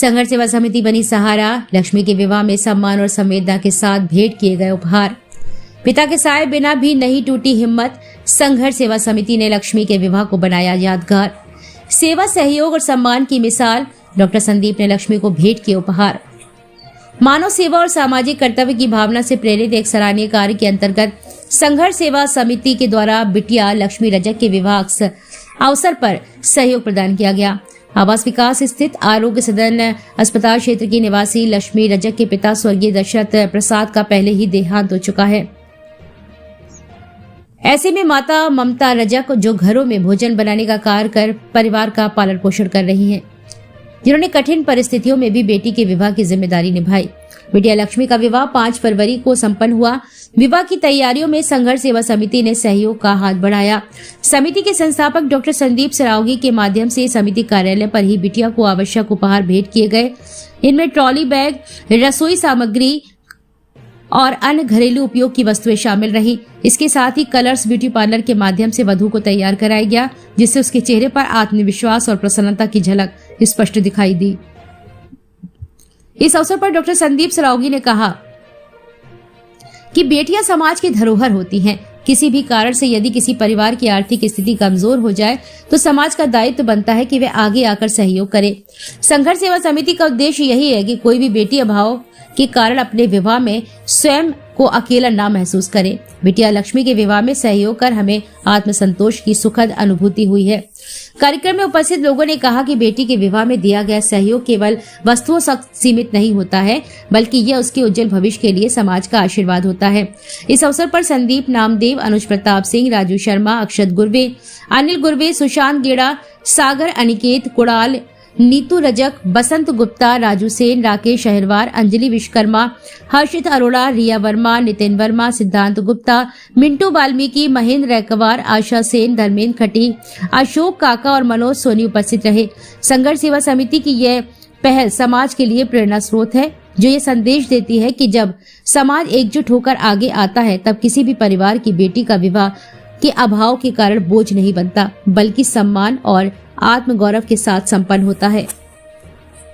संघर्ष सेवा समिति बनी सहारा। लक्ष्मी के विवाह में सम्मान और संवेदना के साथ भेंट किए गए उपहार। पिता के साए बिना भी नहीं टूटी हिम्मत। संघर्ष सेवा समिति ने लक्ष्मी के विवाह को बनाया यादगार। सेवा, सहयोग और सम्मान की मिसाल। डॉक्टर संदीप ने लक्ष्मी को भेंट किए उपहार। मानव सेवा और सामाजिक कर्तव्य की भावना से प्रेरित एक सराहनीय कार्य के अंतर्गत संघर्ष सेवा समिति के द्वारा बिटिया लक्ष्मी रजक के विवाह अवसर पर सहयोग प्रदान किया गया। आवास विकास स्थित आरोग्य सदन अस्पताल क्षेत्र की निवासी लक्ष्मी रजक के पिता स्वर्गीय दशरथ प्रसाद का पहले ही देहांत हो चुका है। ऐसे में माता ममता रजक, जो घरों में भोजन बनाने का कार्य कर परिवार का पालन पोषण कर रही हैं, जिन्होंने कठिन परिस्थितियों में भी बेटी के विवाह की जिम्मेदारी निभाई। बिटिया लक्ष्मी का विवाह 5 फरवरी को संपन्न हुआ। विवाह की तैयारियों में संघर्ष सेवा समिति ने सहयोग का हाथ बढ़ाया। समिति के संस्थापक डॉक्टर संदीप सरावगी के माध्यम से समिति कार्यालय पर ही बिटिया को आवश्यक उपहार भेंट किए गए। इनमें ट्रॉली बैग, रसोई सामग्री और अन्य घरेलू उपयोग की वस्तुएं शामिल रही। इसके साथ ही कलर्स ब्यूटी पार्लर के माध्यम से वधू को तैयार कराया गया, जिससे उसके चेहरे पर आत्मविश्वास और प्रसन्नता की झलक स्पष्ट दिखाई दी। इस अवसर पर डॉक्टर संदीप सरावगी ने कहा कि बेटियां समाज की धरोहर होती हैं। किसी भी कारण से यदि किसी परिवार की आर्थिक स्थिति कमजोर हो जाए तो समाज का दायित्व बनता है कि वे आगे आकर सहयोग करें। संघर्ष सेवा समिति का उद्देश्य यही है कि कोई भी बेटी अभाव के कारण अपने विवाह में स्वयं को अकेला ना महसूस करे। बिटिया लक्ष्मी के विवाह में सहयोग कर हमें आत्मसंतोष की सुखद अनुभूति हुई है। कार्यक्रम में उपस्थित लोगों ने कहा कि बेटी के विवाह में दिया गया सहयोग केवल वस्तुओं तक सीमित नहीं होता है, बल्कि यह उसके उज्जवल भविष्य के लिए समाज का आशीर्वाद होता है। इस अवसर पर संदीप नामदेव, अनुज प्रताप सिंह, राजू शर्मा, अक्षत गुरवे, अनिल गुरवे, सुशांत गेड़ा, सागर अनिकेत, कुणाल, नीतू रजक, बसंत गुप्ता, राजू सेन, राकेश अहिरवार, अंजलि विश्वकर्मा, हर्षित अरोड़ा, रिया वर्मा, नितिन वर्मा, सिद्धांत गुप्ता, मिंटू वाल्मीकि, महेंद्र रैकवार, आशा सेन, धर्मेंद्र खटी, अशोक काका और मनोज सोनी उपस्थित रहे। संघर्ष सेवा समिति की यह पहल समाज के लिए प्रेरणा स्रोत है, जो ये संदेश देती है कि जब समाज एकजुट होकर आगे आता है, तब किसी भी परिवार की बेटी का विवाह के अभाव के कारण बोझ नहीं बनता, बल्कि सम्मान और आत्मगौरव के साथ संपन्न होता है।